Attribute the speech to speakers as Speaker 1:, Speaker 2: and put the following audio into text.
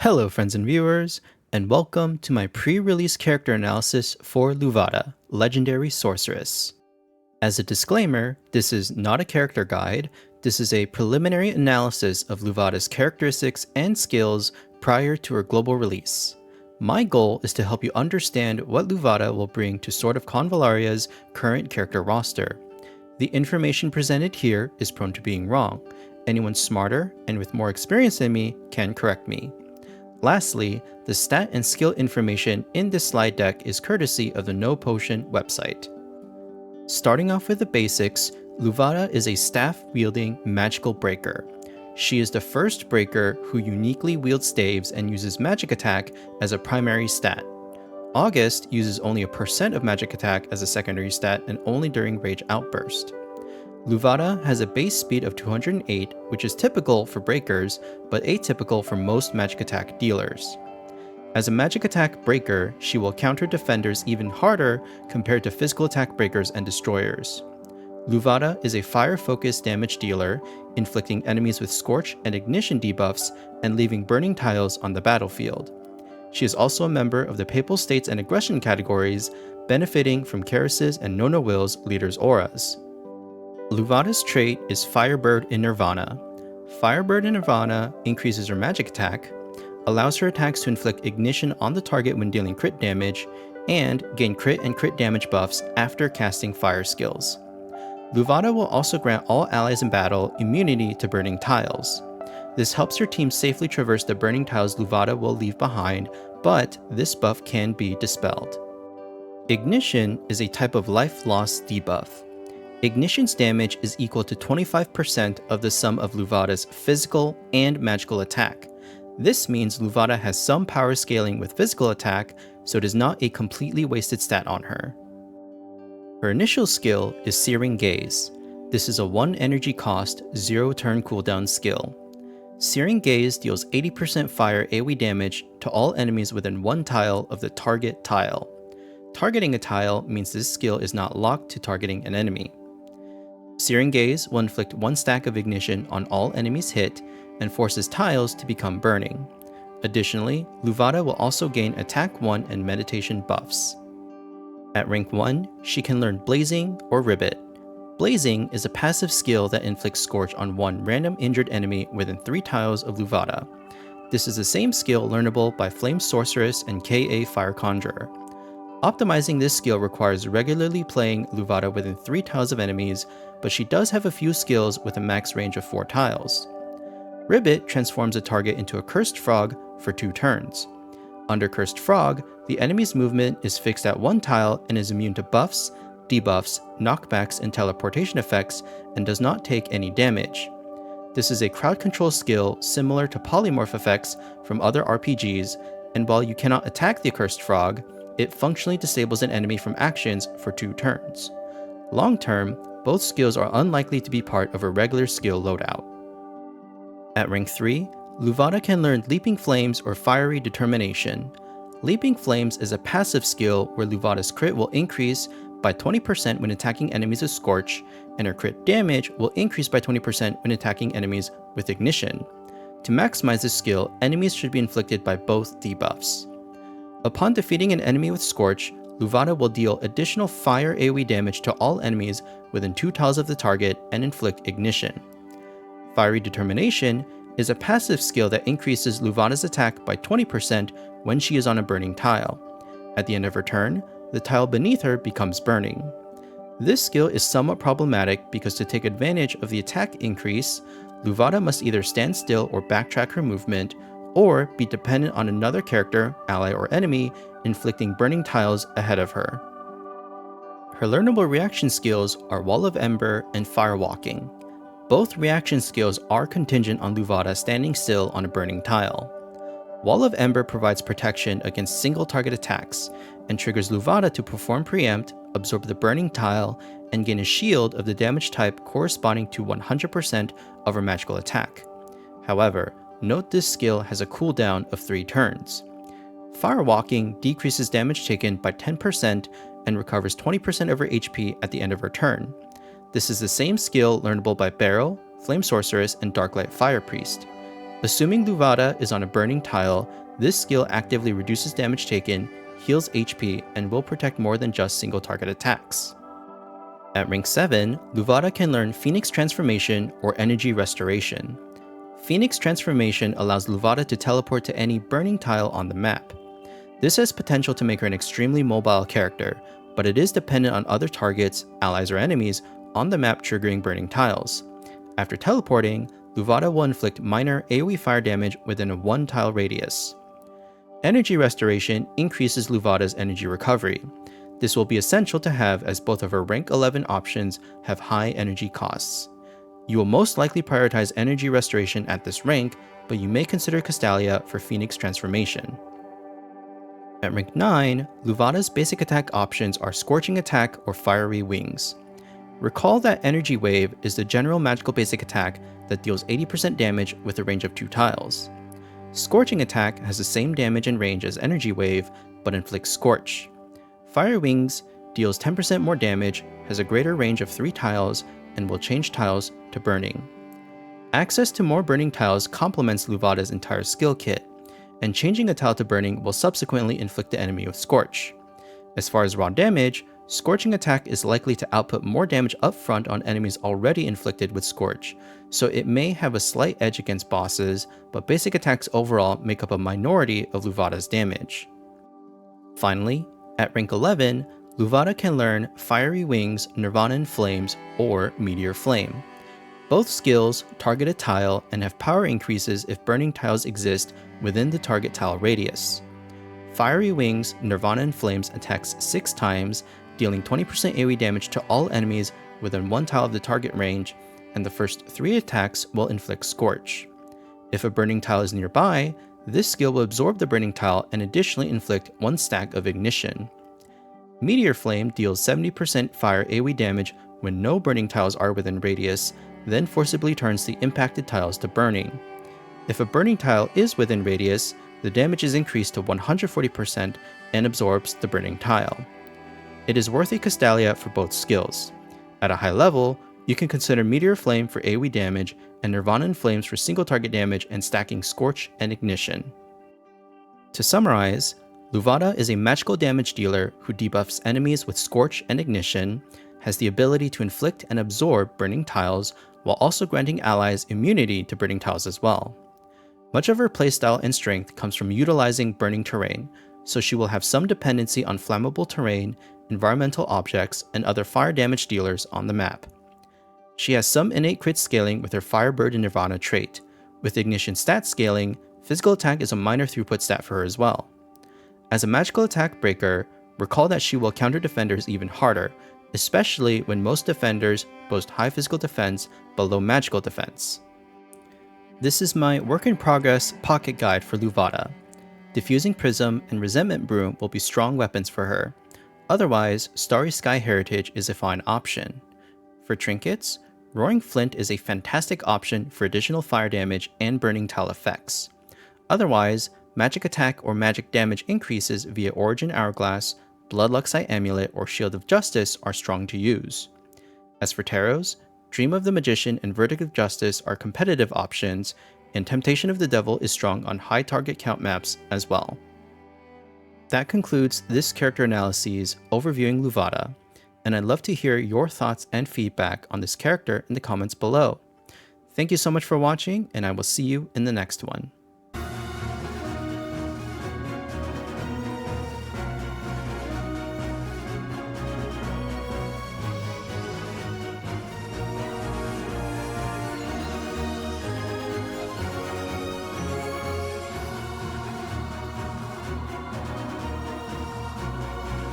Speaker 1: Hello friends and viewers, and welcome to my pre-release character analysis for Luvata, Legendary Sorceress. As a disclaimer, this is not a character guide, this is a preliminary analysis of Luvata's characteristics and skills prior to her global release. My goal is to help you understand what Luvata will bring to Sword of Convallaria's current character roster. The information presented here is prone to being wrong. Anyone smarter and with more experience than me can correct me. Lastly, the stat and skill information in this slide deck is courtesy of the No Potion website. Starting off with the basics, Luvata is a staff-wielding magical breaker. She is the first breaker who uniquely wields staves and uses magic attack as a primary stat. August uses only a percent of magic attack as a secondary stat and only during Rage Outburst. Luvata has a base speed of 208, which is typical for breakers, but atypical for most magic attack dealers. As a magic attack breaker, she will counter defenders even harder compared to physical attack breakers and destroyers. Luvata is a fire-focused damage dealer, inflicting enemies with Scorch and Ignition debuffs and leaving burning tiles on the battlefield. She is also a member of the Papal States and Aggression categories, benefiting from Karis's and Nona Will's leaders' auras. Luvata's trait is Firebird in Nirvana. Firebird in Nirvana increases her magic attack, allows her attacks to inflict ignition on the target when dealing crit damage, and gain crit and crit damage buffs after casting fire skills. Luvata will also grant all allies in battle immunity to burning tiles. This helps her team safely traverse the burning tiles Luvata will leave behind, but this buff can be dispelled. Ignition is a type of life loss debuff. Ignition's damage is equal to 25% of the sum of Luvata's physical and magical attack. This means Luvata has some power scaling with physical attack, so it is not a completely wasted stat on her. Her initial skill is Searing Gaze. This is a 1 energy cost, 0 turn cooldown skill. Searing Gaze deals 80% fire AoE damage to all enemies within 1 tile of the target tile. Targeting a tile means this skill is not locked to targeting an enemy. Searing Gaze will inflict 1 stack of ignition on all enemies hit and forces tiles to become burning. Additionally, Luvata will also gain Attack 1 and Meditation buffs. At rank 1, she can learn Blazing or Ribbit. Blazing is a passive skill that inflicts Scorch on 1 random injured enemy within 3 tiles of Luvata. This is the same skill learnable by Flame Sorceress and KA Fire Conjurer. Optimizing this skill requires regularly playing Luvata within 3 tiles of enemies, but she does have a few skills with a max range of 4 tiles. Ribbit transforms a target into a Cursed Frog for 2 turns. Under Cursed Frog, the enemy's movement is fixed at 1 tile and is immune to buffs, debuffs, knockbacks, and teleportation effects, and does not take any damage. This is a crowd control skill similar to polymorph effects from other RPGs, and while you cannot attack the Cursed Frog, it functionally disables an enemy from actions for 2 turns. Long term, both skills are unlikely to be part of a regular skill loadout. At rank 3, Luvata can learn Leaping Flames or Fiery Determination. Leaping Flames is a passive skill where Luvata's crit will increase by 20% when attacking enemies with Scorch, and her crit damage will increase by 20% when attacking enemies with Ignition. To maximize this skill, enemies should be inflicted by both debuffs. Upon defeating an enemy with Scorch, Luvata will deal additional fire AoE damage to all enemies within 2 tiles of the target and inflict Ignition. Fiery Determination is a passive skill that increases Luvata's attack by 20% when she is on a burning tile. At the end of her turn, the tile beneath her becomes burning. This skill is somewhat problematic because to take advantage of the attack increase, Luvata must either stand still or backtrack her movement, or be dependent on another character, ally, or enemy, inflicting burning tiles ahead of her. Her learnable reaction skills are Wall of Ember and Firewalking. Both reaction skills are contingent on Luvata standing still on a burning tile. Wall of Ember provides protection against single target attacks, and triggers Luvata to perform Preempt, absorb the burning tile, and gain a shield of the damage type corresponding to 100% of her magical attack. However, note this skill has a cooldown of 3 turns. Firewalking decreases damage taken by 10% and recovers 20% of her HP at the end of her turn. This is the same skill learnable by Beryl, Flame Sorceress, and Darklight Fire Priest. Assuming Luvata is on a burning tile, this skill actively reduces damage taken, heals HP, and will protect more than just single target attacks. At rank 7, Luvata can learn Phoenix Transformation or Energy Restoration. Phoenix Transformation allows Luvata to teleport to any burning tile on the map. This has potential to make her an extremely mobile character, but it is dependent on other targets, allies or enemies, on the map triggering burning tiles. After teleporting, Luvata will inflict minor AoE fire damage within a 1-tile radius. Energy Restoration increases Luvata's energy recovery. This will be essential to have as both of her rank 11 options have high energy costs. You will most likely prioritize Energy Restoration at this rank, but you may consider Castalia for Phoenix Transformation. At rank 9, Luvata's basic attack options are Scorching Attack or Fiery Wings. Recall that Energy Wave is the general magical basic attack that deals 80% damage with a range of 2 tiles. Scorching Attack has the same damage and range as Energy Wave, but inflicts Scorch. Fire Wings deals 10% more damage, has a greater range of 3 tiles, and will change tiles to burning. Access to more burning tiles complements Luvata's entire skill kit, and changing a tile to burning will subsequently inflict the enemy with Scorch. As far as raw damage, Scorching Attack is likely to output more damage upfront on enemies already inflicted with Scorch, so it may have a slight edge against bosses, but basic attacks overall make up a minority of Luvata's damage. Finally, at rank 11, Luvata can learn Fiery Wings, Nirvana in Flames, or Meteor Flame. Both skills target a tile and have power increases if burning tiles exist within the target tile radius. Fiery Wings, Nirvana in Flames attacks 6 times, dealing 20% AoE damage to all enemies within 1 tile of the target range, and the first 3 attacks will inflict Scorch. If a burning tile is nearby, this skill will absorb the burning tile and additionally inflict 1 stack of Ignition. Meteor Flame deals 70% fire AoE damage when no burning tiles are within radius, then forcibly turns the impacted tiles to burning. If a burning tile is within radius, the damage is increased to 140% and absorbs the burning tile. It is worth a Castalia for both skills. At a high level, you can consider Meteor Flame for AoE damage and Nirvana in Flames for single target damage and stacking Scorch and Ignition. To summarize, Luvata is a magical damage dealer who debuffs enemies with Scorch and Ignition, has the ability to inflict and absorb burning tiles, while also granting allies immunity to burning tiles as well. Much of her playstyle and strength comes from utilizing burning terrain, so she will have some dependency on flammable terrain, environmental objects, and other fire damage dealers on the map. She has some innate crit scaling with her Firebird and Nirvana trait. With Ignition stat scaling, physical attack is a minor throughput stat for her as well. As a magical attack breaker, recall that she will counter defenders even harder, especially when most defenders boast high physical defense but low magical defense. This is my work in progress pocket guide for Luvata. Diffusing Prism and Resentment Brew will be strong weapons for her. Otherwise, Starry Sky Heritage is a fine option. For trinkets, Roaring Flint is a fantastic option for additional fire damage and burning tile effects. Otherwise, magic attack or magic damage increases via Origin Hourglass, Blood Luxite Amulet, or Shield of Justice are strong to use. As for tarots, Dream of the Magician and Verdict of Justice are competitive options, and Temptation of the Devil is strong on high target count maps as well. That concludes this character analysis overviewing Luvata, and I'd love to hear your thoughts and feedback on this character in the comments below. Thank you so much for watching, and I will see you in the next one.